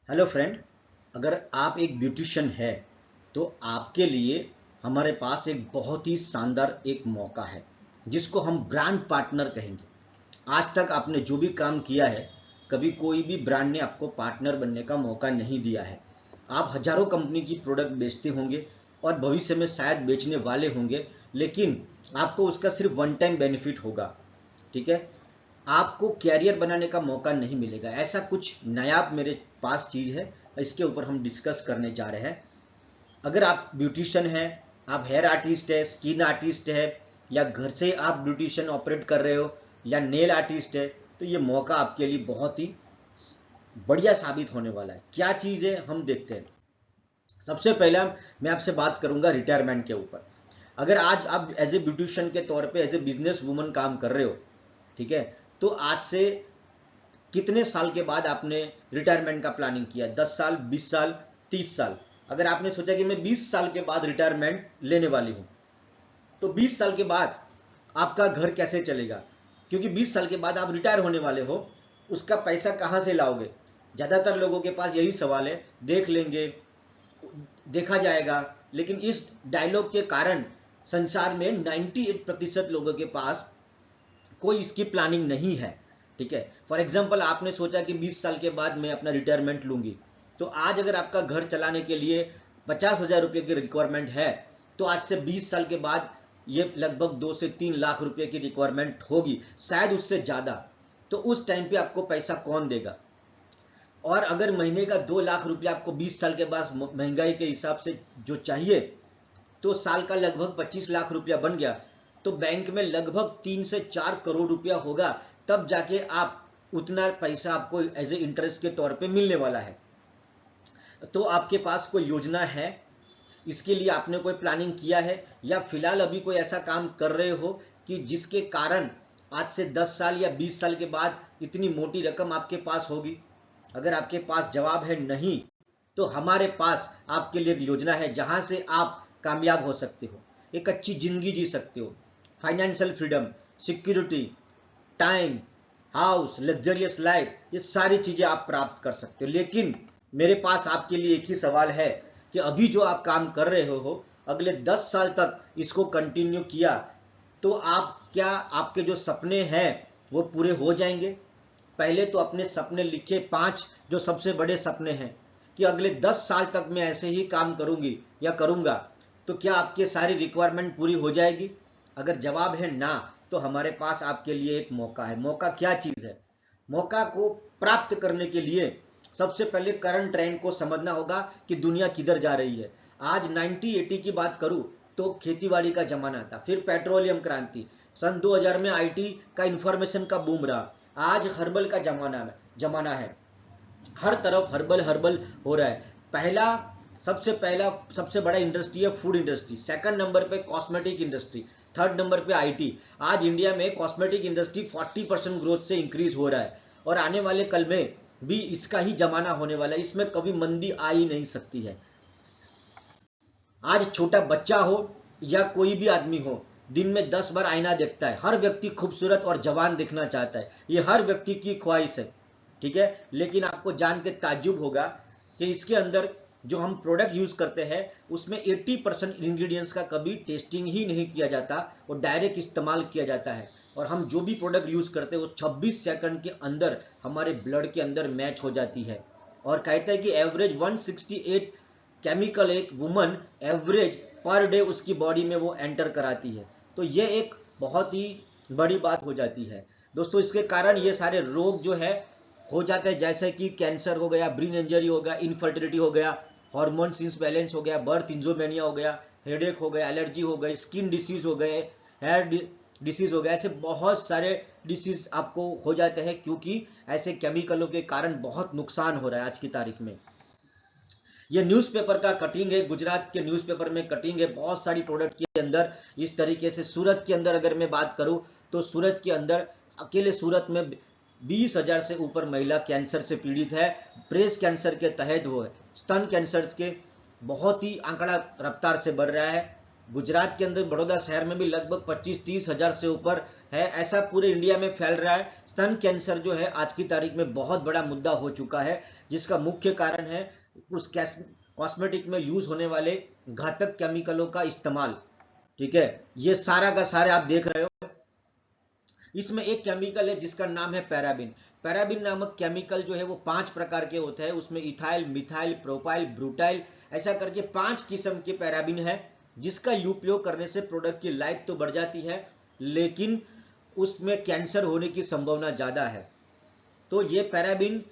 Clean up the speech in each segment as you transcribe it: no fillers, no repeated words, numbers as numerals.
Hello friend, अगर आप एक ब्यूटिशियन है तो आपके लिए हमारे पास एक बहुत ही शानदार एक मौका है जिसको हम ब्रांड पार्टनर कहेंगे। आज तक आपने जो भी काम किया है, कभी कोई भी ब्रांड ने आपको पार्टनर बनने का मौका नहीं दिया है। आप हजारों कंपनी की प्रोडक्ट बेचते होंगे और भविष्य में शायद बेचने वाले होंगे, लेकिन आपको उसका सिर्फ वन टाइम बेनिफिट होगा। ठीक है, आपको कैरियर बनाने का मौका नहीं मिलेगा। ऐसा कुछ नायाब मेरे पास चीज़ है, इसके ऊपर हम डिस्कस करने जा रहे हैं। अगर आप ब्यूटिशियन हैं, आप हेयर आर्टिस्ट है, स्किन आर्टिस्ट है, या घर से आप ब्यूटिशियन ऑपरेट कर रहे हो, या नेल आर्टिस्ट है, तो ये मौका आपके लिए बहुत ही बढ़िया साबित होने वाला है। क्या चीज़ है हम देखते हैं। सबसे पहला मैं आपसे बात करूंगा रिटायरमेंट के ऊपर। अगर आज आप एज ए ब्यूटिशियन के तौर पे एज ए बिजनेस वुमन काम कर रहे हो, ठीक है, तो आज से कितने साल के बाद आपने रिटायरमेंट का प्लानिंग किया? 10 साल, 20 साल, 30 साल? अगर आपने सोचा कि मैं 20 साल के बाद रिटायरमेंट लेने वाली हूं, तो 20 साल के बाद आपका घर कैसे चलेगा? क्योंकि 20 साल के बाद आप रिटायर होने वाले हो, उसका पैसा कहां से लाओगे? ज्यादातर लोगों के पास यही सवाल है। देख लेंगे, देखा जाएगा, लेकिन इस डायलॉग के कारण संसार में 98% लोगों के पास कोई इसकी प्लानिंग नहीं है। ठीक है, फॉर एग्जाम्पल आपने सोचा कि 20 साल के बाद मैं अपना रिटायरमेंट लूंगी, तो आज अगर आपका घर चलाने के लिए 50,000 रुपये की रिक्वायरमेंट है, तो आज से 20 साल के बाद ये लगभग 2 से 3 लाख रुपए की रिक्वायरमेंट होगी, शायद उससे ज्यादा। तो उस टाइम पे आपको पैसा कौन देगा? और अगर महीने का 2 लाख रुपया आपको 20 साल के बाद महंगाई के हिसाब से जो चाहिए, तो साल का लगभग 25 लाख रुपया बन गया। तो बैंक में लगभग 3 से 4 करोड़ रुपया होगा, तब जाके आप उतना पैसा आपको एज ए इंटरेस्ट के तौर पे मिलने वाला है। तो आपके पास कोई योजना है? इसके लिए आपने कोई प्लानिंग किया है, या फिलहाल अभी कोई ऐसा काम कर रहे हो कि जिसके कारण आज से 10 साल या 20 साल के बाद इतनी मोटी रकम आपके पास होगी? अगर आपके पास जवाब है नहीं, तो हमारे पास आपके लिए एक योजना है जहां से आप कामयाब हो सकते हो, एक अच्छी जिंदगी जी सकते हो। Financial freedom, security, time, house, luxurious life, ये सारी चीजें आप प्राप्त कर सकते हो। लेकिन मेरे पास आपके लिए एक ही सवाल है कि अभी जो आप काम कर रहे हो, अगले 10 साल तक इसको कंटिन्यू किया तो आप क्या, आपके जो सपने हैं वो पूरे हो जाएंगे? पहले तो अपने सपने लिखे, 5 जो सबसे बड़े सपने हैं, कि अगले 10 साल तक मैं ऐसे ही काम करूंगी या करूंगा, तो क्या आपकी सारी रिक्वायरमेंट पूरी हो जाएगी? अगर जवाब है ना, तो हमारे पास आपके लिए एक मौका है। मौका क्या चीज है? मौका को प्राप्त करने के लिए सबसे पहले करंट ट्रेंड को समझना होगा कि दुनिया किधर जा रही है। आज 90-80 की बात करूं तो खेतीबाड़ी का जमाना था, फिर पेट्रोलियम क्रांति, सन 2000 में आईटी का इंफॉर्मेशन का बूम रहा। आज हर्बल का जमाना है। हर तरफ हर्बल हर्बल हो रहा है। पहला सबसे बड़ा इंडस्ट्री है फूड इंडस्ट्री, सेकंड नंबर पे कॉस्मेटिक इंडस्ट्री, थर्ड नंबर पे आईटी। आज इंडिया में कॉस्मेटिक इंडस्ट्री 40% ग्रोथ से इंक्रीज हो रहा है, और आने वाले कल में भी इसका ही जमाना होने वाला है। इसमें कभी मंदी आ ही नहीं सकती है। आज छोटा बच्चा हो या कोई भी आदमी हो, दिन में 10 बार आईना देखता है। हर व्यक्ति खूबसूरत और जवान दिखना चाहता है, ये हर व्यक्ति की ख्वाहिश है। ठीक है, लेकिन आपको जान के ताज्जुब होगा कि इसके अंदर जो हम प्रोडक्ट यूज करते हैं उसमें 80% इंग्रेडिएंट्स का कभी टेस्टिंग ही नहीं किया जाता, वो डायरेक्ट इस्तेमाल किया जाता है। और हम जो भी प्रोडक्ट यूज करते हैं वो 26 सेकंड के अंदर हमारे ब्लड के अंदर मैच हो जाती है। और कहते हैं कि एवरेज 168 केमिकल एक वुमन एवरेज पर डे उसकी बॉडी में वो एंटर कराती है। तो ये एक बहुत ही बड़ी बात हो जाती है दोस्तों। इसके कारण ये सारे रोग जो है हो जाते हैं, जैसे कि कैंसर हो गया, ब्रेन इंजरी हो गया, इनफर्टिलिटी हो गया, हार्मोन्स इंबैलेंस हो गया, बर्थ इंजोमेनिया हो गया, हेडेक हो गया, एलर्जी हो गई, स्किन डिसीज हो गए, हेयर डिसीज हो गया। ऐसे बहुत सारे डिसीज आपको हो जाते हैं, क्योंकि ऐसे केमिकलों के कारण बहुत नुकसान हो रहा है आज की तारीख में। ये न्यूज़पेपर का कटिंग है, गुजरात के न्यूज़पेपर में कटिंग है बहुत सारी प्रोडक्ट के अंदर। इस तरीके से सूरत के अंदर अगर मैं बात करूं, तो सूरत के अंदर अकेले सूरत में 20,000 से ऊपर महिला कैंसर से पीड़ित है। ब्रेस्ट कैंसर के तहत वो है, स्तन कैंसर के बहुत ही आंकड़ा रफ्तार से बढ़ रहा है। गुजरात के अंदर बड़ौदा शहर में भी लगभग 25-30 हजार से ऊपर है। ऐसा पूरे इंडिया में फैल रहा है। स्तन कैंसर जो है आज की तारीख में बहुत बड़ा मुद्दा हो चुका है, जिसका मुख्य कारण है उस कॉस्मेटिक में यूज होने वाले घातक केमिकलों का इस्तेमाल। ठीक है, ये सारा का सारा आप देख रहे हो। इसमें एक केमिकल है जिसका नाम है पैराबिन। पैराबिन नामक केमिकल जो है वो 5 प्रकार के होते हैं। उसमें इथाइल, मिथाइल, प्रोपाइल, ब्रूटाइल, ऐसा करके 5 किस्म के पैराबिन है, जिसका उपयोग करने से प्रोडक्ट की लाइफ तो बढ़ जाती है, लेकिन उसमें कैंसर होने की संभावना ज्यादा है। तो ये पैराबिन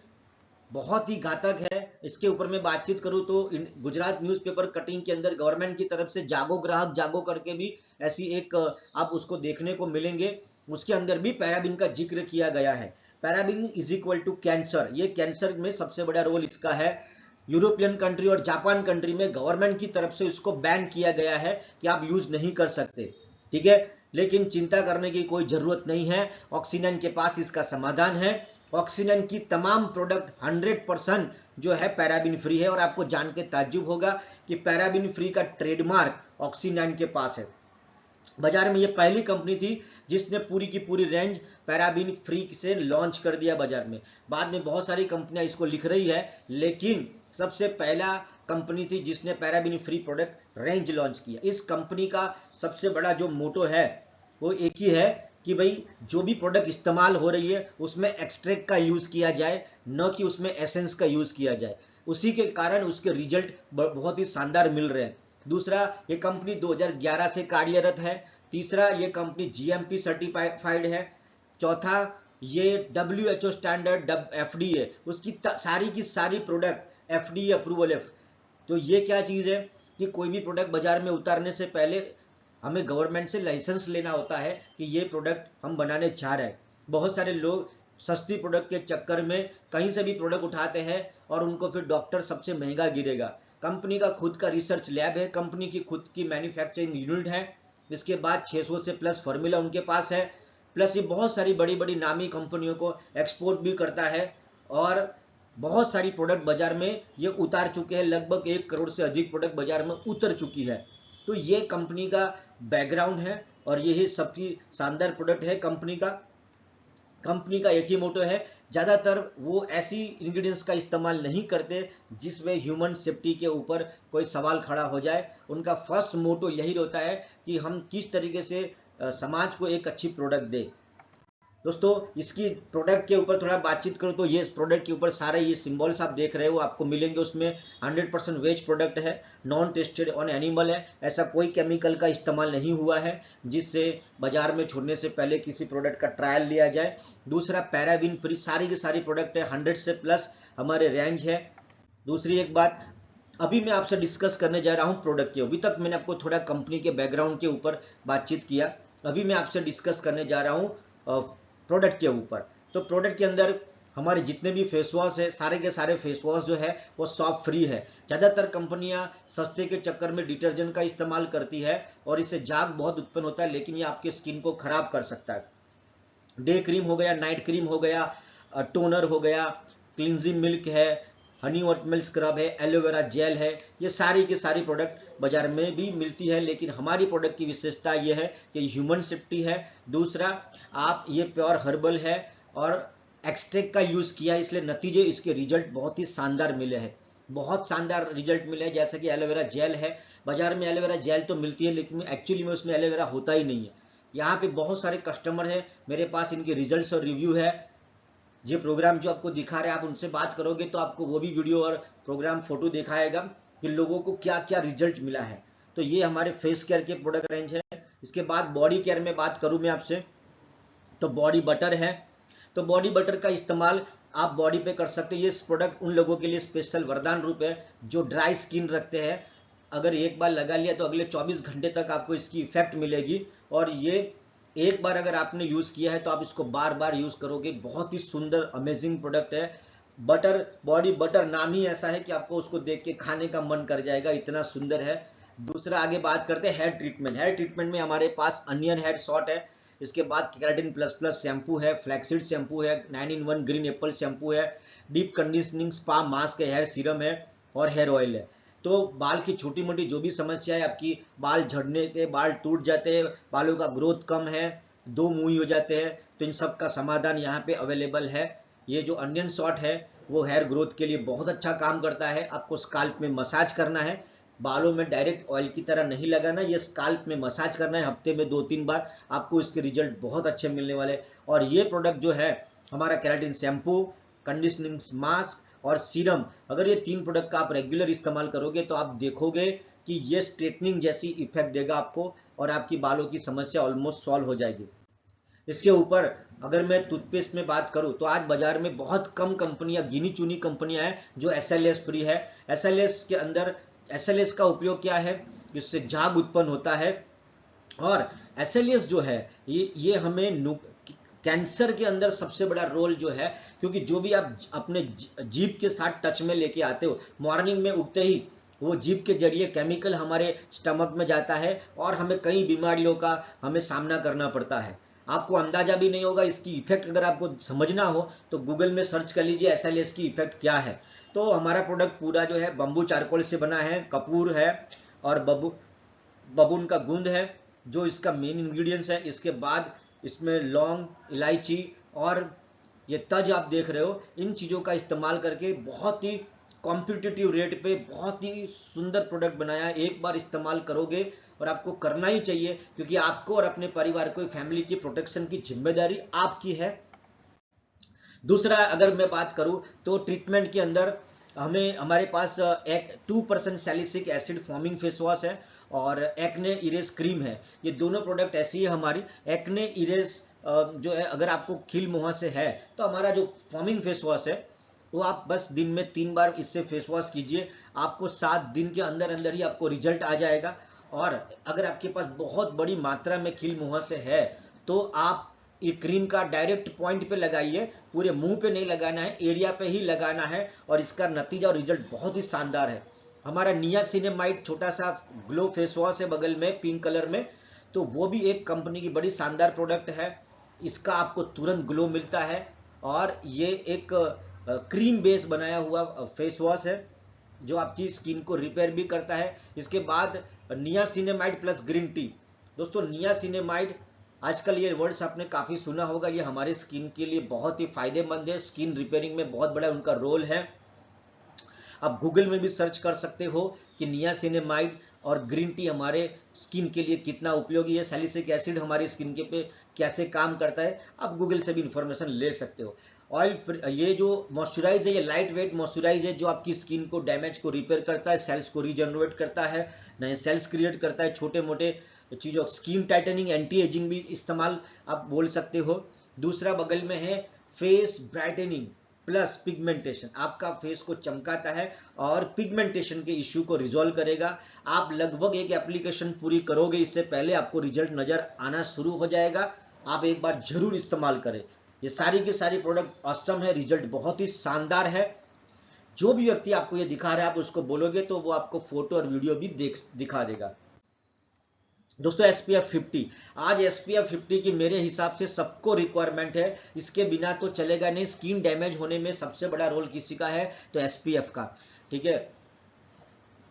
बहुत ही घातक है। इसके ऊपर मैं बातचीत करूं तो गुजरात न्यूज़पेपर कटिंग के अंदर गवर्नमेंट की तरफ से जागो ग्राहक जागो करके भी ऐसी एक आप उसको देखने को मिलेंगे। उसके अंदर भी पैराबिन का जिक्र किया गया है। Paraben is equal to cancer. ये कैंसर में सबसे बड़ा रोल इसका है। यूरोपियन कंट्री और जापान कंट्री में गवर्नमेंट की तरफ से इसको बैन किया गया है कि आप यूज नहीं कर सकते। ठीक है, लेकिन चिंता करने की कोई जरूरत नहीं है। ऑक्सीजन के पास इसका समाधान है। ऑक्सीजन की तमाम प्रोडक्ट 100% जो है पैराबिन फ्री है। और आपको जान के ताज्जुब होगा कि पैराबिन फ्री का ट्रेडमार्क ऑक्सीजन के पास है। बाजार में ये पहली कंपनी थी जिसने पूरी की पूरी रेंज पैराबिन फ्री से लॉन्च कर दिया बाजार में। बाद में बहुत सारी कंपनियां इसको लिख रही है, लेकिन सबसे पहला कंपनी थी जिसने paraben free product range launch किया। इस कंपनी का सबसे बड़ा जो मोटो है वो एक ही है कि भाई जो भी प्रोडक्ट इस्तेमाल हो रही है उसमें एक्सट्रैक्ट का यूज किया जाए, न कि उसमें एसेंस का यूज किया जाए। उसी के कारण उसके रिजल्ट बहुत ही शानदार मिल रहे हैं। दूसरा, ये कंपनी 2011 से कार्यरत है। तीसरा, ये कंपनी जीएमपी सर्टिफाइड है। चौथा, ये WHO स्टैंडर्ड FDA उसकी सारी की सारी प्रोडक्ट FDA अप्रूवल है। तो ये क्या चीज है कि कोई भी प्रोडक्ट बाजार में उतारने से पहले हमें गवर्नमेंट से लाइसेंस लेना होता है कि ये प्रोडक्ट हम बनाने जा रहे हैं। बहुत सारे लोग सस्ती प्रोडक्ट के चक्कर में कहीं से भी प्रोडक्ट उठाते हैं और उनको फिर डॉक्टर सबसे महंगा गिरेगा। कंपनी का खुद का रिसर्च लैब है, कंपनी की खुद की मैन्युफैक्चरिंग यूनिट है। इसके बाद 600 से प्लस फार्मूला उनके पास है। प्लस ये बहुत सारी बड़ी बड़ी नामी कंपनियों को एक्सपोर्ट भी करता है और बहुत सारी प्रोडक्ट बाजार में ये उतार चुके हैं। लगभग 1 करोड़ से अधिक प्रोडक्ट बाजार में उतर चुकी है। तो ये कंपनी का बैकग्राउंड है और यही सबकी शानदार प्रोडक्ट है। कंपनी का एक ही मोटो है, ज्यादातर वो ऐसी इंग्रेडिएंट्स का इस्तेमाल नहीं करते जिसमें ह्यूमन सेफ्टी के ऊपर कोई सवाल खड़ा हो जाए। उनका फर्स्ट मोटो यही होता है कि हम किस तरीके से समाज को एक अच्छी प्रोडक्ट दें। दोस्तों, इसकी प्रोडक्ट के ऊपर थोड़ा बातचीत करूं तो ये इस प्रोडक्ट के ऊपर सारे ये सिंबल्स आप देख रहे हो आपको मिलेंगे। उसमें 100% वेज प्रोडक्ट है, नॉन टेस्टेड ऑन एनिमल है। ऐसा कोई केमिकल का इस्तेमाल नहीं हुआ है जिससे बाजार में छोड़ने से पहले किसी प्रोडक्ट का ट्रायल लिया जाए। दूसरा, पैराबिन फ्री सारी की सारी प्रोडक्ट है, 100 से प्लस हमारे रेंज है। दूसरी एक बात, अभी मैं आपसे डिस्कस करने जा रहा हूं प्रोडक्ट के। अभी तक मैंने आपको थोड़ा कंपनी के बैकग्राउंड के ऊपर बातचीत किया, अभी मैं आपसे डिस्कस करने जा रहा हूं प्रोडक्ट के ऊपर। तो प्रोडक्ट के अंदर हमारे जितने भी फेस वॉश है, सारे के सारे फेस वॉश जो है वो सॉप फ्री है। ज्यादातर कंपनियां सस्ते के चक्कर में डिटर्जेंट का इस्तेमाल करती है और इससे झाग बहुत उत्पन्न होता है, लेकिन ये आपके स्किन को खराब कर सकता है। डे क्रीम हो गया, नाइट क्रीम हो गया, टोनर हो गया, क्लिनजिंग मिल्क है, हनी ओटमील स्क्रब है, एलोवेरा जेल है, ये सारी की सारी प्रोडक्ट बाजार में भी मिलती है। लेकिन हमारी प्रोडक्ट की विशेषता ये है कि ह्यूमन सेफ्टी है। दूसरा, आप ये प्योर हर्बल है और एक्सट्रैक्ट का यूज किया है, इसलिए नतीजे इसके रिजल्ट बहुत ही शानदार मिले हैं। बहुत शानदार रिजल्ट मिले हैं। जैसे कि एलोवेरा जेल है, बाजार में एलोवेरा जेल तो मिलती है लेकिन एक्चुअली में उसमें एलोवेरा होता ही नहीं है। यहाँ पे बहुत सारे कस्टमर हैं, मेरे पास इनके रिजल्ट्स और रिव्यू है। ये प्रोग्राम जो आपको दिखा रहे हैं, आप उनसे बात करोगे तो आपको वो भी वीडियो और प्रोग्राम फोटो दिखाएगा कि लोगों को क्या क्या रिजल्ट मिला है। तो ये हमारे फेस केयर के प्रोडक्ट रेंज है। इसके बाद बॉडी केयर में बात करूं मैं आपसे तो बॉडी बटर है। तो बॉडी बटर का इस्तेमाल आप बॉडी पे कर सकते हैं। ये प्रोडक्ट उन लोगों के लिए स्पेशल वरदान रूप है जो ड्राई स्किन रखते हैं। अगर एक बार लगा लिया तो अगले 24 घंटे तक आपको इसकी इफेक्ट मिलेगी। और ये एक बार अगर आपने यूज किया है तो आप इसको बार बार यूज करोगे। बहुत ही सुंदर अमेजिंग प्रोडक्ट है। बटर, बॉडी बटर नाम ही ऐसा है कि आपको उसको देख के खाने का मन कर जाएगा, इतना सुंदर है। दूसरा, आगे बात करते हैं हेयर ट्रीटमेंट। हेयर ट्रीटमेंट में हमारे पास अनियन हेड शॉट है। इसके बाद केराटिन प्लस प्लस शैम्पू है, फ्लैक्सीड शैम्पू है, 9 in 1 ग्रीन एप्पल शैम्पू है, डीप कंडीशनिंग स्पा मास्क है, हेयर सीरम है और हेयर ऑयल है। तो बाल की छोटी मोटी जो भी समस्या है आपकी, बाल झड़ने के, बाल टूट जाते हैं, बालों का ग्रोथ कम है, दो मुंह हो जाते हैं, तो इन सब का समाधान यहाँ पे अवेलेबल है। ये जो अनियन शॉट है वो हेयर ग्रोथ के लिए बहुत अच्छा काम करता है। आपको स्काल्प में मसाज करना है, बालों में डायरेक्ट ऑयल की तरह नहीं लगाना, ये स्काल्प में मसाज करना है हफ्ते में 2-3 बार, आपको इसके रिजल्ट बहुत अच्छे मिलने वाले। और ये प्रोडक्ट जो है हमारा केराटिन शैम्पू, कंडीशनिंग मास्क और सीरम, अगर ये 3 प्रोडक्ट का आप रेगुलर इस्तेमाल करोगे तो आप देखोगे कि ये स्ट्रेटनिंग जैसी इफेक्ट देगा आपको और आपकी बालों की समस्या ऑलमोस्ट सॉल्व हो जाएगी। इसके ऊपर अगर मैं टूथपेस्ट में बात करूं तो आज बाजार में बहुत कम कंपनियां, गिनी चुनी कंपनियां हैं जो एसएलएस फ्री है। एसएलएस के अंदर, एसएलएस का उपयोग क्या है, जिससे झाग उत्पन्न होता है। और एसएलएस जो है ये हमें कैंसर के अंदर सबसे बड़ा रोल जो है, क्योंकि जो भी आप अपने जीभ के साथ टच में लेके आते हो, मॉर्निंग में उठते ही वो जीभ के जरिए केमिकल हमारे स्टमक में जाता है और हमें कई बीमारियों का हमें सामना करना पड़ता है। आपको अंदाजा भी नहीं होगा इसकी इफेक्ट। अगर आपको समझना हो तो गूगल में सर्च कर लीजिए एसएलएस की इफेक्ट क्या है। तो हमारा प्रोडक्ट पूरा जो है बम्बू चारकोल से बना है, कपूर है और बबून का गूंद है जो इसका मेन इंग्रेडिएंट्स है। इसके बाद इसमें लौंग, इलायची और ये तज आप देख रहे हो, इन चीज़ों का इस्तेमाल करके बहुत ही कॉम्पिटिटिव रेट पे बहुत ही सुंदर प्रोडक्ट बनाया है। एक बार इस्तेमाल करोगे, और आपको करना ही चाहिए, क्योंकि आपको और अपने परिवार को, फैमिली की प्रोटेक्शन की जिम्मेदारी आपकी है। दूसरा अगर मैं बात करूं तो ट्रीटमेंट के अंदर हमारे पास एक 2% salicylic acid forming face wash है और एक्ने इरेज क्रीम है। ये दोनों प्रोडक्ट ऐसी है हमारी। एक्ने इरेज जो है, अगर आपको खिल मुहां से है तो हमारा जो फॉर्मिंग फेस वॉश है वो आप बस दिन में 3 बार इससे फेस वॉश कीजिए, आपको 7 दिन के अंदर अंदर ही आपको रिजल्ट आ जाएगा। और अगर आपके पास बहुत बड़ी मात्रा में खिल मुहां से है तो आप ये क्रीम का डायरेक्ट पॉइंट पे लगाइए, पूरे मुंह पे नहीं लगाना है, एरिया पे ही लगाना है और इसका नतीजा और रिजल्ट बहुत ही शानदार है। हमारा नियासिनेमाइड छोटा सा ग्लो फेस वॉश है बगल में पिंक कलर में, तो वो भी एक कंपनी की बड़ी शानदार प्रोडक्ट है। इसका आपको तुरंत ग्लो मिलता है और ये एक क्रीम बेस बनाया हुआ फेस वॉश है जो आपकी स्किन को रिपेयर भी करता है। इसके बाद नियासिनेमाइड प्लस ग्रीन टी। दोस्तों नियासिनेमाइड, आजकल ये वर्ड्स आपने काफ़ी सुना होगा, ये हमारे स्किन के लिए बहुत ही फायदेमंद है, स्किन रिपेयरिंग में बहुत बड़ा उनका रोल है। आप गूगल में भी सर्च कर सकते हो कि नियासिनेमाइड और ग्रीन टी हमारे स्किन के लिए कितना उपयोगी है, सैलिसिलिक एसिड हमारी स्किन के पे कैसे काम करता है, आप गूगल से भी इंफॉर्मेशन ले सकते हो। ऑयल, ये जो मॉइस्चराइज है, ये लाइट वेट मॉइस्चराइज है जो आपकी स्किन को डैमेज को रिपेयर करता है, सेल्स को रीजनरेट करता है, नए सेल्स क्रिएट करता है, छोटे मोटे चीज़ों, स्किन टाइटनिंग, एंटी एजिंग भी इस्तेमाल आप बोल सकते हो। दूसरा बगल में है फेस ब्राइटनिंग प्लस पिगमेंटेशन, आपका फेस को चमकाता है और पिगमेंटेशन के इश्यू को रिजॉल्व करेगा। आप लगभग एक एप्लीकेशन पूरी करोगे, इससे पहले आपको रिजल्ट नजर आना शुरू हो जाएगा। आप एक बार जरूर इस्तेमाल करें। ये सारी की सारी प्रोडक्ट ऑसम है, रिजल्ट बहुत ही शानदार है। जो भी व्यक्ति आपको ये दिखा रहा है आप उसको बोलोगे तो वो आपको फोटो और वीडियो भी दिखा देगा। दोस्तों SPF 50, आज SPF 50 की मेरे हिसाब से सबको रिक्वायरमेंट है, इसके बिना तो चलेगा नहीं। स्किन डैमेज होने में सबसे बड़ा रोल किसी का है तो SPF का, ठीक है।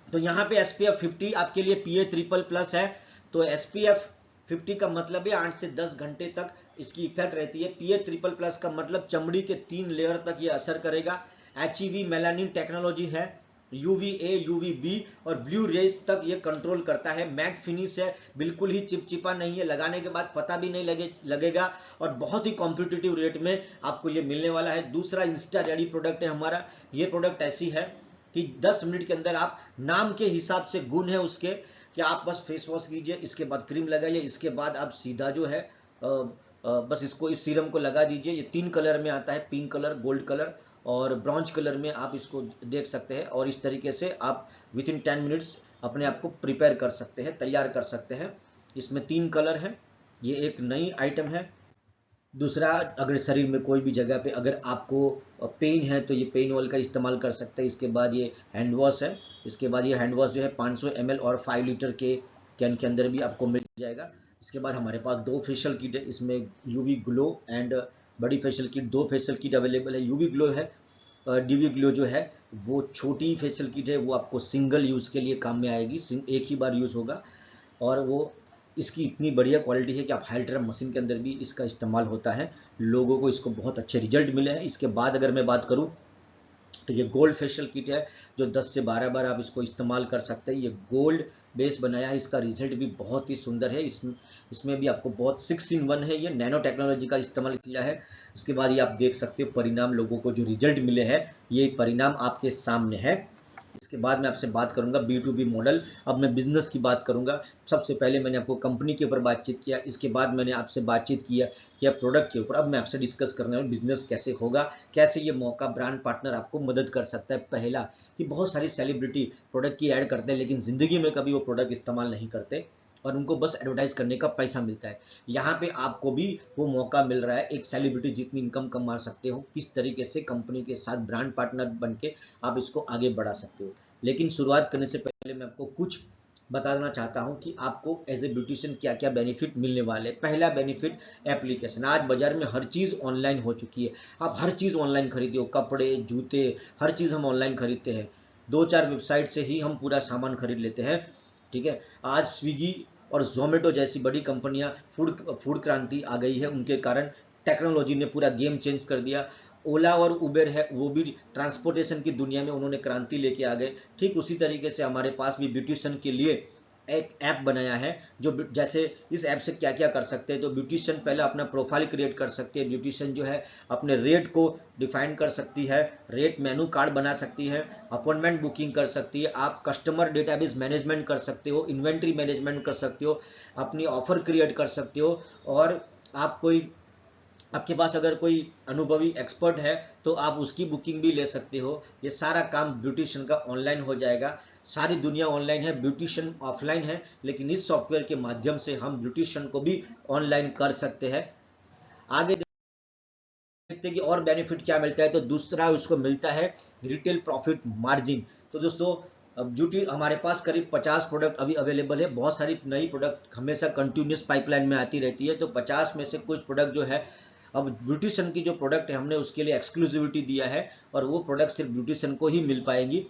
तो यहाँ पे SPF 50 आपके लिए PA++ है। तो SPF 50 का मतलब है 8 से 10 घंटे तक इसकी इफेक्ट रहती है। PA++ का मतलब चमड़ी के 3 लेयर तक ये असर करेगा। HEV मेलानिन टेक्नोलॉजी है, UVA, UVB और ब्लू रेज तक ये कंट्रोल करता है। मैट फिनिश है, बिल्कुल ही चिपचिपा नहीं है, लगाने के बाद पता भी नहीं लगेगा और बहुत ही कॉम्पिटिटिव रेट में आपको ये मिलने वाला है। दूसरा इंस्टा रेडी प्रोडक्ट है हमारा। ये प्रोडक्ट ऐसी है कि 10 मिनट के अंदर, आप नाम के हिसाब से गुण है उसके कि आप बस फेस वॉश कीजिए, इसके बाद क्रीम लगाइए, इसके बाद आप सीधा जो है बस इसको, इस सीरम को लगा दीजिए। ये 3 कलर में आता है, पिंक कलर, गोल्ड कलर और ब्रॉन्ज कलर में आप इसको देख सकते हैं। और इस तरीके से आप विद इन 10 मिनट्स अपने आप को प्रिपेयर कर सकते हैं, तैयार कर सकते हैं। इसमें 3 कलर हैं, ये एक नई आइटम है। दूसरा, अगर शरीर में कोई भी जगह पे अगर आपको पेन है तो ये पेन ऑयल का इस्तेमाल कर सकते हैं। इसके बाद ये हैंड वॉश है। इसके बाद ये हैंड वॉश जो है 500 ml और 5 लीटर के कैन के अंदर भी आपको मिल जाएगा। इसके बाद हमारे पास 2 फेशियल किट है, इसमें यूवी ग्लो एंड बड़ी facial kit, 2 facial kit available है। यूवी ग्लो है डीवी ग्लो जो है वो छोटी फेशियल किट है, वो आपको सिंगल यूज़ के लिए काम में आएगी, एक ही बार यूज़ होगा। और वो इसकी इतनी बढ़िया क्वालिटी है कि आप हाइड्रा मशीन के अंदर भी इसका इस्तेमाल होता है, लोगों को इसको बहुत अच्छे रिजल्ट मिले हैं। इसके बाद अगर मैं बात करूं तो ये गोल्ड फेशियल किट है जो 10 से 12 बार आप इसको इस्तेमाल कर सकते हैं। ये गोल्ड बेस बनाया है, इसका रिजल्ट भी बहुत ही सुंदर है। इसमें भी आपको बहुत 6-in-1 है, ये नैनो टेक्नोलॉजी का इस्तेमाल किया है। इसके बाद ये आप देख सकते हो परिणाम, लोगों को जो रिजल्ट मिले हैं ये परिणाम आपके सामने है। इसके बाद मैं आपसे बात करूंगा B2B मॉडल। अब मैं बिजनेस की बात करूंगा। सबसे पहले मैंने आपको कंपनी के ऊपर बातचीत किया, इसके बाद मैंने आपसे बातचीत किया प्रोडक्ट के ऊपर। अब मैं आपसे डिस्कस करने वाला बिजनेस कैसे होगा, कैसे ये मौका ब्रांड पार्टनर आपको मदद कर सकता है। पहला कि बहुत सारी सेलिब्रिटी प्रोडक्ट की ऐड करते हैं लेकिन जिंदगी में कभी वो प्रोडक्ट इस्तेमाल नहीं करते और उनको बस एडवर्टाइज करने का पैसा मिलता है। यहाँ पे आपको भी वो मौका मिल रहा है, एक सेलिब्रिटी जितनी इनकम कमा सकते हो किस तरीके से कंपनी के साथ ब्रांड पार्टनर बन के आप इसको आगे बढ़ा सकते हो। लेकिन शुरुआत करने से पहले मैं आपको कुछ बताना चाहता हूं कि आपको एज ए ब्यूटिशियन क्या क्या बेनिफिट मिलने वाले। पहला बेनिफिट एप्लीकेशन। आज बाजार में हर चीज़ ऑनलाइन हो चुकी है, आप हर चीज़ ऑनलाइन खरीदते हो, कपड़े जूते हर चीज़ हम ऑनलाइन खरीदते हैं। 2-4 वेबसाइट से ही हम पूरा सामान खरीद लेते हैं, ठीक है। आज स्विगी और जोमेटो जैसी बड़ी कंपनियां, फूड क्रांति आ गई है, उनके कारण टेक्नोलॉजी ने पूरा गेम चेंज कर दिया। ओला और उबेर है, वो भी ट्रांसपोर्टेशन की दुनिया में उन्होंने क्रांति लेके आ गए। ठीक उसी तरीके से हमारे पास भी ब्यूटिशियन के लिए एक ऐप बनाया है, जो जैसे इस ऐप से क्या क्या कर सकते हैं। तो ब्यूटिशियन पहले अपना प्रोफाइल क्रिएट कर सकते हैं, ब्यूटिशियन जो है अपने रेट को डिफाइन कर सकती है, रेट मेनू कार्ड बना सकती है, अपॉइंटमेंट बुकिंग कर सकती है, आप कस्टमर डेटाबेस मैनेजमेंट कर सकते हो, इन्वेंट्री मैनेजमेंट कर सकते हो, अपनी ऑफर क्रिएट कर सकते हो। और आपके पास अगर कोई अनुभवी एक्सपर्ट है तो आप उसकी बुकिंग भी ले सकते हो। ये सारा काम ब्यूटिशियन का ऑनलाइन हो जाएगा। सारी दुनिया ऑनलाइन है, ब्यूटिशियन ऑफलाइन है, लेकिन इस सॉफ्टवेयर के माध्यम से हम ब्यूटिशियन को भी ऑनलाइन कर सकते हैं। आगे देखते हैं कि और बेनिफिट क्या मिलता है। तो दूसरा उसको मिलता है रिटेल प्रॉफिट मार्जिन। तो दोस्तों ब्यूटी हमारे पास करीब 50 प्रोडक्ट अभी अवेलेबल है। बहुत सारी नई प्रोडक्ट हमेशा कंटिन्यूस पाइपलाइन में आती रहती है। तो 50 में से कुछ प्रोडक्ट जो है, अब ब्यूटिशियन की जो प्रोडक्ट है हमने उसके लिए एक्सक्लूसिविटी दिया है और वो प्रोडक्ट सिर्फ ब्यूटिशियन को ही मिल पाएंगी।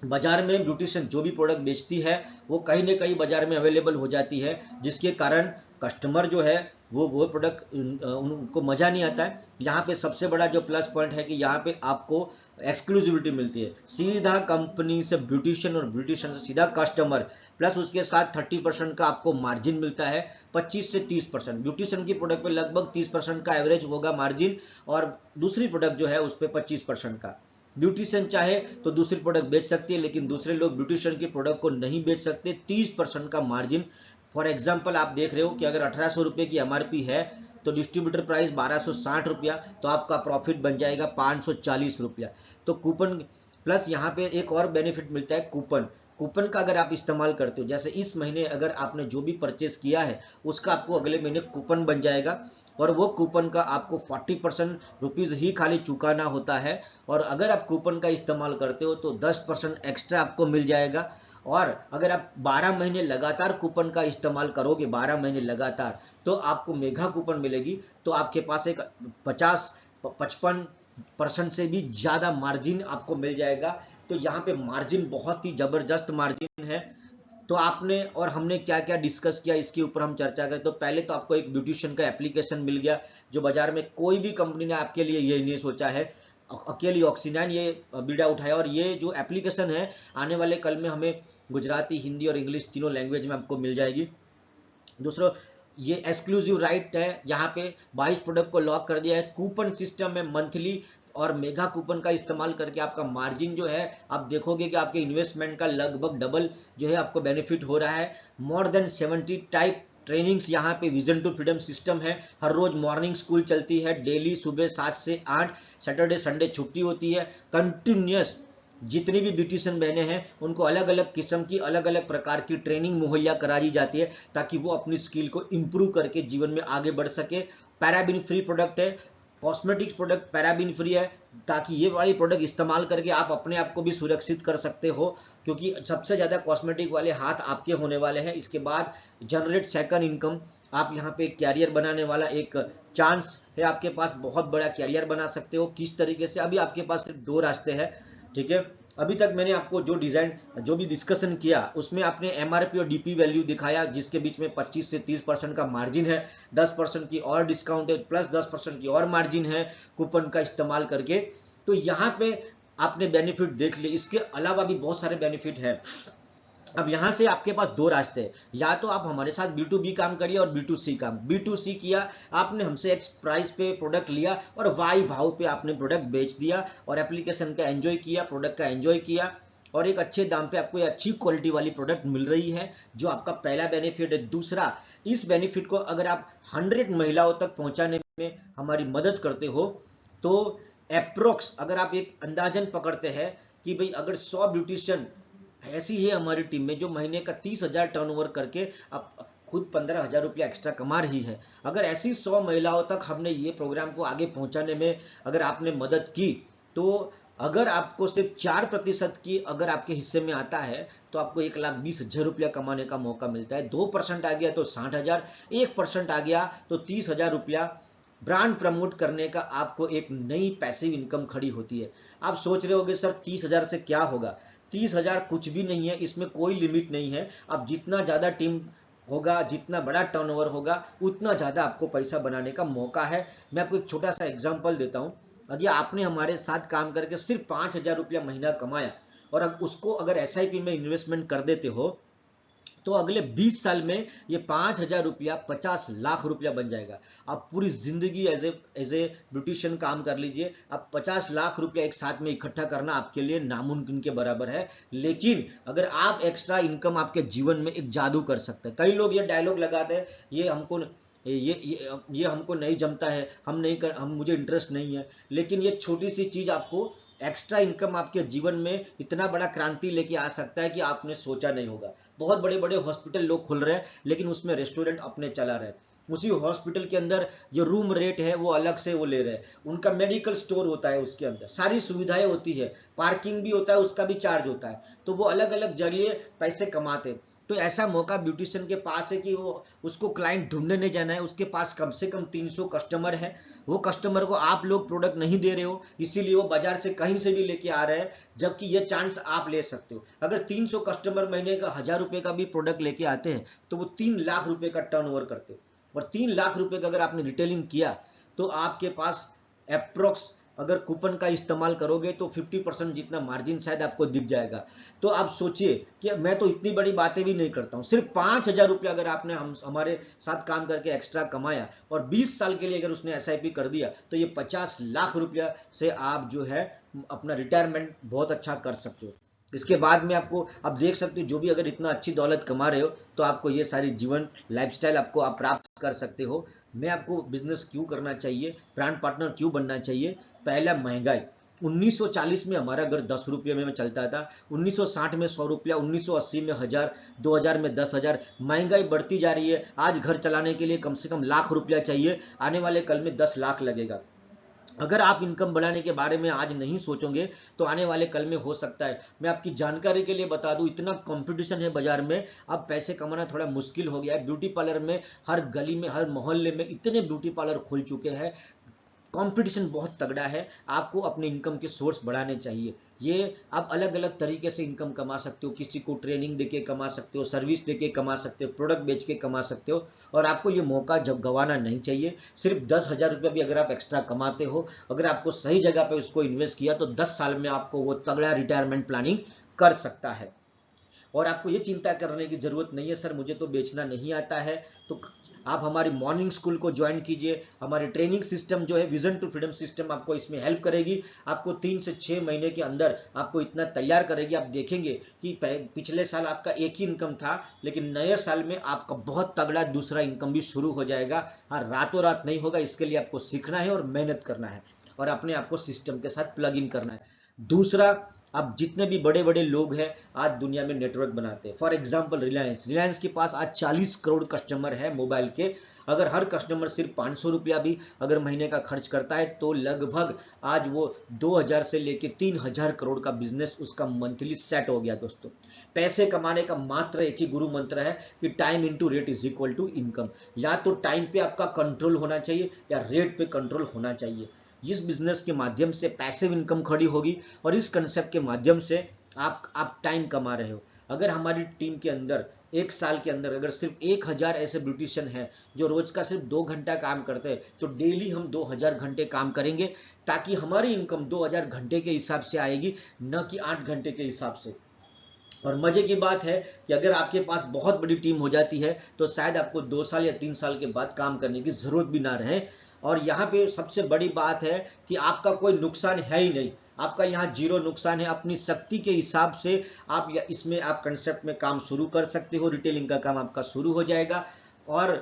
बाजार में ब्यूटिशियन जो भी प्रोडक्ट बेचती है वो कहीं ना कहीं बाजार में अवेलेबल हो जाती है, जिसके कारण कस्टमर जो है वो प्रोडक्ट उनको मज़ा नहीं आता है। यहाँ पे सबसे बड़ा जो प्लस पॉइंट है कि यहाँ पे आपको एक्सक्लूसिविटी मिलती है, सीधा कंपनी से ब्यूटिशियन और ब्यूटिशियन से सीधा कस्टमर, प्लस उसके साथ 30% का आपको मार्जिन मिलता है। 25 से 30% ब्यूटिशियन की प्रोडक्ट पे लगभग 30% का एवरेज होगा मार्जिन, और दूसरी प्रोडक्ट जो है उस पर 25% का। ब्यूटिशियन चाहे तो दूसरी प्रोडक्ट बेच सकती है, लेकिन दूसरे लोग ब्यूटिशियन की प्रोडक्ट को नहीं बेच सकते। 30% का मार्जिन। फॉर एग्जांपल आप देख रहे हो कि अगर 1800 रुपये की एमआरपी है तो डिस्ट्रीब्यूटर प्राइस 1260 रुपया, तो आपका प्रॉफिट बन जाएगा 540 रुपया। तो कूपन प्लस यहाँ पे एक और बेनिफिट मिलता है कूपन। कूपन का अगर आप इस्तेमाल करते हो, जैसे इस महीने अगर आपने जो भी परचेस किया है उसका आपको अगले महीने कूपन बन जाएगा, और वो कूपन का आपको 40% रुपीज़ ही खाली चुकाना होता है। और अगर आप कूपन का इस्तेमाल करते हो तो 10% एक्स्ट्रा आपको मिल जाएगा। और अगर आप 12 महीने लगातार कूपन का इस्तेमाल करोगे, 12 महीने लगातार, तो आपको मेगा कूपन मिलेगी। तो आपके पास एक 55% से भी ज़्यादा मार्जिन आपको मिल जाएगा। तो यहाँ पे मार्जिन बहुत ही ज़बरदस्त मार्जिन है। तो आपने और हमने क्या क्या डिस्कस किया इसके ऊपर हम चर्चा करें। तो पहले तो आपको एक ब्यूटिशियन का एप्लीकेशन मिल गया, जो बाजार में कोई भी कंपनी ने आपके लिए ये नहीं सोचा है। अकेली ऑक्सीनाइन ये बीड़ा उठाया, और ये जो एप्लीकेशन है आने वाले कल में हमें गुजराती, हिंदी और इंग्लिश तीनों लैंग्वेज में आपको मिल जाएगी। दूसरा, ये एक्सक्लूसिव राइट है, यहाँ पे 22 प्रोडक्ट को लॉक कर दिया है। कूपन सिस्टम में मंथली और मेगा कूपन का इस्तेमाल करके आपका मार्जिन जो है, आप देखोगे कि आपके इन्वेस्टमेंट का लगभग डबल जो है आपको बेनिफिट हो रहा है। मोर देन 70 टाइप ट्रेनिंग्स यहाँ पे विजन टू फ्रीडम सिस्टम है। हर रोज मॉर्निंग स्कूल चलती है, डेली सुबह 7 से 8, सैटरडे संडे छुट्टी होती है। कंटिन्यूस जितनी भी ब्यूटिशियन बहने हैं उनको अलग अलग किस्म की, अलग अलग प्रकार की ट्रेनिंग मुहैया कराई जाती है, ताकि वो अपनी स्किल को इम्प्रूव करके जीवन में आगे बढ़ सके। पैराबिन फ्री प्रोडक्ट है, कॉस्मेटिक्स प्रोडक्ट पैराबिन फ्री है, ताकि ये वाली प्रोडक्ट इस्तेमाल करके आप अपने आप को भी सुरक्षित कर सकते हो, क्योंकि सबसे ज़्यादा कॉस्मेटिक वाले हाथ आपके होने वाले हैं। इसके बाद जनरेट सेकंड इनकम, आप यहाँ पे कैरियर बनाने वाला एक चांस है आपके पास, बहुत बड़ा कैरियर बना सकते हो। किस तरीके से, अभी आपके पास सिर्फ दो रास्ते हैं, ठीक है। अभी तक मैंने आपको जो भी डिस्कशन किया उसमें आपने एमआरपी और डीपी वैल्यू दिखाया, जिसके बीच में 25 से 30% का मार्जिन है, 10% की और डिस्काउंट है, प्लस 10% की और मार्जिन है कूपन का इस्तेमाल करके। तो यहाँ पे आपने बेनिफिट देख लिए, इसके अलावा भी बहुत सारे बेनिफिट है। अब यहां से आपके पास दो रास्ते हैं, या तो आप हमारे साथ B2B काम करिए और B2C काम। B2C किया, आपने हमसे एक्स प्राइस पे प्रोडक्ट लिया और वाई भाव पे आपने प्रोडक्ट बेच दिया और एप्लीकेशन का एंजॉय किया, प्रोडक्ट का एंजॉय किया और एक अच्छे दाम पे आपको अच्छी क्वालिटी वाली प्रोडक्ट मिल रही है, जो आपका पहला बेनिफिट है। दूसरा, इस बेनिफिट को अगर आप 100 महिलाओं तक पहुंचाने में हमारी मदद करते हो तो अप्रोक्स अगर आप एक अंदाजन पकड़ते हैं कि भाई अगर 100 ब्यूटिशियन ऐसी है हमारी टीम में जो महीने का 30,000 टर्नओवर करके अब खुद 15,000 रुपया एक्स्ट्रा कमा रही है, अगर ऐसी 100 महिलाओं तक हमने ये प्रोग्राम को आगे पहुंचाने में अगर आपने मदद की, तो अगर आपको सिर्फ 4% की अगर आपके हिस्से में आता है तो आपको 1,20,000 रुपया कमाने का मौका मिलता है। 2% आ गया तो 60,000, 1% आ गया तो 30,000 रुपया ब्रांड प्रमोट करने का आपको एक नई पैसिव इनकम खड़ी होती है। आप सोच रहे होगे सर 30,000 से क्या होगा? 30,000 कुछ भी नहीं है, इसमें कोई लिमिट नहीं है। अब जितना ज़्यादा टीम होगा, जितना बड़ा टर्नओवर होगा, उतना ज़्यादा आपको पैसा बनाने का मौका है। मैं आपको एक छोटा सा एग्जांपल देता हूँ। अगर आपने हमारे साथ काम करके सिर्फ 5,000 रुपया महीना कमाया और उसको अगर SIP में इन्वेस्टमेंट कर देते हो तो अगले 20 साल में ये 5,000 रुपया 50 लाख रुपया बन जाएगा। आप पूरी जिंदगी एज ए ब्यूटिशियन काम कर लीजिए, अब 50 लाख रुपया एक साथ में इकट्ठा करना आपके लिए नामुमकिन के बराबर है। लेकिन अगर आप एक्स्ट्रा इनकम आपके जीवन में एक जादू कर सकते हैं। कई लोग ये डायलॉग लगाते हैं, ये हमको नहीं जमता है, मुझे इंटरेस्ट नहीं है। लेकिन ये छोटी सी चीज आपको एक्स्ट्रा इनकम आपके जीवन में इतना बड़ा क्रांति लेके आ सकता है कि आपने सोचा नहीं होगा। बहुत बड़े बड़े हॉस्पिटल लोग खुल रहे हैं, लेकिन उसमें रेस्टोरेंट अपने चला रहे हैं। उसी हॉस्पिटल के अंदर जो रूम रेट है वो अलग से वो ले रहे हैं। उनका मेडिकल स्टोर होता है, उसके अंदर सारी सुविधाएं होती है, पार्किंग भी होता है, उसका भी चार्ज होता है। तो वो अलग अलग जरिए पैसे कमाते हैं। तो ऐसा मौका ब्यूटिशियन के पास है कि वो उसको क्लाइंट ढूंढने नहीं जाना है, उसके पास कम से कम 300 कस्टमर है। वो कस्टमर को आप लोग प्रोडक्ट नहीं दे रहे हो, इसीलिए वो बाजार से कहीं से भी लेके आ रहे हैं, जबकि ये चांस आप ले सकते हो। अगर 300 कस्टमर महीने का 1,000 रुपए का भी प्रोडक्ट लेके आते हैं तो वो 3 लाख रुपए का टर्नओवर करते हैं। और 3 लाख रुपए का अगर आपने रिटेलिंग किया तो आपके पास अप्रोक्स अगर कूपन का इस्तेमाल करोगे तो 50% जितना मार्जिन शायद आपको दिख जाएगा। तो आप सोचिए कि मैं तो इतनी बड़ी बातें भी नहीं करता हूँ, सिर्फ 5,000 रुपया अगर आपने हमारे साथ काम करके एक्स्ट्रा कमाया और 20 साल के लिए अगर उसने SIP कर दिया तो ये 50 लाख रुपया से आप जो है अपना रिटायरमेंट बहुत अच्छा कर सकते हो। इसके बाद में आपको आप देख सकते हो, जो भी अगर इतना अच्छी दौलत कमा रहे हो तो आपको ये सारी जीवन लाइफस्टाइल आपको आप प्राप्त कर सकते हो। मैं आपको बिजनेस क्यों करना चाहिए, ब्रांड पार्टनर क्यों बनना चाहिए? पहला, महंगाई। 1940 में हमारा घर 10 रुपये में चलता था, 1960 में 100 रुपया, 1980 में 1,000, 2000 में 10,000। महंगाई बढ़ती जा रही है। आज घर चलाने के लिए कम से कम लाख रुपया चाहिए, आने वाले कल में 10 लाख लगेगा। अगर आप इनकम बढ़ाने के बारे में आज नहीं सोचोगे तो आने वाले कल में हो सकता है, मैं आपकी जानकारी के लिए बता दूं, इतना कंपटीशन है बाजार में, अब पैसे कमाना थोड़ा मुश्किल हो गया है। ब्यूटी पार्लर में हर गली में, हर मोहल्ले में इतने ब्यूटी पार्लर खुल चुके हैं, कंपटीशन बहुत तगड़ा है। आपको अपने इनकम के सोर्स बढ़ाने चाहिए। ये आप अलग अलग तरीके से इनकम कमा सकते हो, किसी को ट्रेनिंग देके कमा सकते हो, सर्विस देके कमा सकते हो, प्रोडक्ट बेच के कमा सकते हो। और आपको ये मौका जब गंवाना नहीं चाहिए। सिर्फ 10,000 रुपया भी अगर आप एक्स्ट्रा कमाते हो, अगर आपको सही जगह पे उसको इन्वेस्ट किया तो 10 साल में आपको वो तगड़ा रिटायरमेंट प्लानिंग कर सकता है। और आपको ये चिंता करने की जरूरत नहीं है सर मुझे तो बेचना नहीं आता है, तो आप हमारी मॉर्निंग स्कूल को ज्वाइन कीजिए। हमारी ट्रेनिंग सिस्टम जो है विजन टू फ्रीडम सिस्टम आपको इसमें हेल्प करेगी। आपको 3 से 6 महीने के अंदर आपको इतना तैयार करेगी, आप देखेंगे कि पिछले साल आपका एक ही इनकम था, लेकिन नए साल में आपका बहुत तगड़ा दूसरा इनकम भी शुरू हो जाएगा। हाँ, रातों रात नहीं होगा, इसके लिए आपको सीखना है और मेहनत करना है और अपने आप को सिस्टम के साथ प्लग इन करना है। दूसरा, अब जितने भी बड़े बड़े लोग हैं आज दुनिया में नेटवर्क बनाते हैं। फॉर एग्जांपल रिलायंस के पास आज 40 करोड़ कस्टमर है मोबाइल के। अगर हर कस्टमर सिर्फ 500 रुपया भी अगर महीने का खर्च करता है तो लगभग आज वो 2000 से लेके 3000 करोड़ का बिजनेस उसका मंथली सेट हो गया। दोस्तों, पैसे कमाने का मात्र एक ही गुरु मंत्र है कि time into rate is equal to income. या तो टाइम पे आपका कंट्रोल होना चाहिए या रेट पे कंट्रोल होना चाहिए। इस बिजनेस के माध्यम से पैसिव इनकम खड़ी होगी और इस कंसेप्ट के माध्यम से आप टाइम कमा रहे हो। अगर हमारी टीम के अंदर एक साल के अंदर अगर सिर्फ 1000 ऐसे ब्यूटिशियन हैं जो रोज का सिर्फ 2 घंटा काम करते हैं, तो डेली हम 2000 घंटे काम करेंगे ताकि हमारी इनकम 2000 घंटे के हिसाब से आएगी, न कि 8 घंटे के हिसाब से। और मजे की बात है कि अगर आपके पास बहुत बड़ी टीम हो जाती है तो शायद आपको 2 साल या 3 साल के बाद काम करने की जरूरत भी ना रहे। और यहाँ पे सबसे बड़ी बात है कि आपका कोई नुकसान है ही नहीं, आपका यहाँ जीरो नुकसान है। अपनी शक्ति के हिसाब से आप इसमें आप कंसेप्ट में काम शुरू कर सकते हो। रिटेलिंग का काम आपका शुरू हो जाएगा और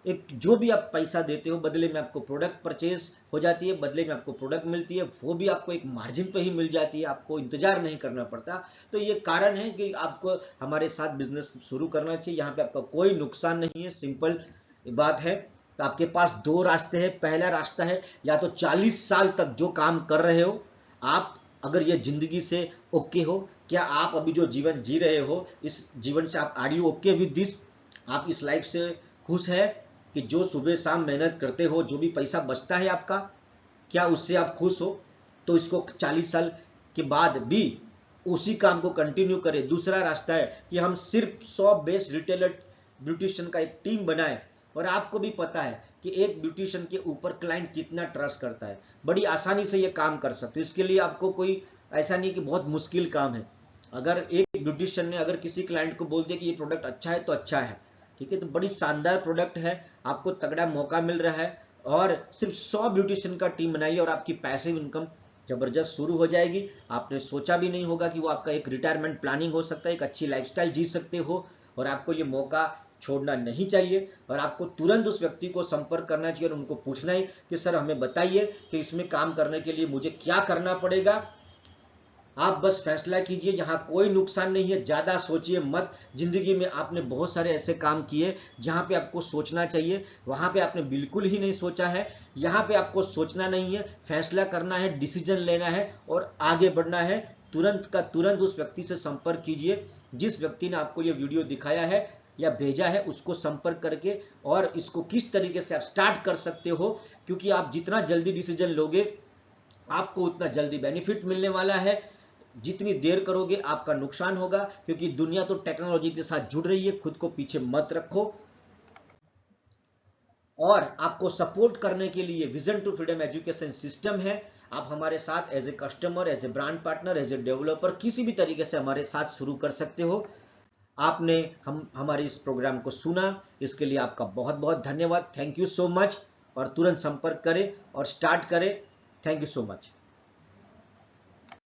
एक जो भी आप पैसा देते हो बदले में आपको प्रोडक्ट परचेज हो जाती है, बदले में आपको प्रोडक्ट मिलती है, वो भी आपको एक मार्जिन पे ही मिल जाती है, आपको इंतजार नहीं करना पड़ता। तो ये कारण है कि आपको हमारे साथ बिजनेस शुरू करना चाहिए। यहाँ पे आपका कोई नुकसान नहीं है, सिंपल बात है। तो आपके पास 2 रास्ते हैं। पहला रास्ता है या तो 40 साल तक जो काम कर रहे हो आप, अगर ये जिंदगी से ओके हो, क्या आप अभी जो जीवन जी रहे हो इस जीवन से आप are you okay with this, आप इस लाइफ से खुश है कि जो सुबह शाम मेहनत करते हो जो भी पैसा बचता है आपका, क्या उससे आप खुश हो? तो इसको 40 साल के बाद भी उसी काम को कंटिन्यू करें। दूसरा रास्ता है कि हम सिर्फ 100 बेस्ट रिटेलर ब्यूटिशियन का एक टीम बनाएं और आपको भी पता है कि एक ब्यूटिशियन के ऊपर क्लाइंट कितना ट्रस्ट करता है, बड़ी आसानी से ये काम कर सकते हो। इसके लिए आपको कोई ऐसा नहीं कि बहुत मुश्किल काम है। अगर एक ब्यूटिशियन ने अगर किसी क्लाइंट को बोल दिया कि ये प्रोडक्ट अच्छा है तो अच्छा है, ठीक है, तो बड़ी शानदार प्रोडक्ट है, आपको तगड़ा मौका मिल रहा है। और सिर्फ 100 ब्यूटिशियन का टीम बनाइए और आपकी पैसिव इनकम जबरदस्त शुरू हो जाएगी। आपने सोचा भी नहीं होगा कि वो आपका एक रिटायरमेंट प्लानिंग हो सकता है, एक अच्छी लाइफस्टाइल जी सकते हो। और आपको ये मौका छोड़ना नहीं चाहिए और आपको तुरंत उस व्यक्ति को संपर्क करना चाहिए और उनको पूछना है कि सर हमें बताइए कि इसमें काम करने के लिए मुझे क्या करना पड़ेगा। आप बस फैसला कीजिए, जहां कोई नुकसान नहीं है। ज्यादा सोचिए मत। जिंदगी में आपने बहुत सारे ऐसे काम किए जहां पे आपको सोचना चाहिए, वहां पे आपने बिल्कुल ही नहीं सोचा है। यहाँ पे आपको सोचना नहीं है, फैसला करना है, डिसीजन लेना है और आगे बढ़ना है। तुरंत का तुरंत उस व्यक्ति से संपर्क कीजिए जिस व्यक्ति ने आपको ये वीडियो दिखाया है या भेजा है, उसको संपर्क करके और इसको किस तरीके से आप स्टार्ट कर सकते हो। क्योंकि आप जितना जल्दी डिसीजन लोगे आपको उतना जल्दी बेनिफिट मिलने वाला है। जितनी देर करोगे आपका नुकसान होगा, क्योंकि दुनिया तो टेक्नोलॉजी के साथ जुड़ रही है। खुद को पीछे मत रखो। और आपको सपोर्ट करने के लिए vision to freedom education system है। आप हमारे साथ as a customer, as a brand partner, as a developer किसी भी तरीके से हमारे साथ शुरू कर सकते हो। आपने हमारे इस प्रोग्राम को सुना, इसके लिए आपका बहुत बहुत धन्यवाद। Thank you so much. और तुरंत संपर्क करें और स्टार्ट करें। Thank you so much.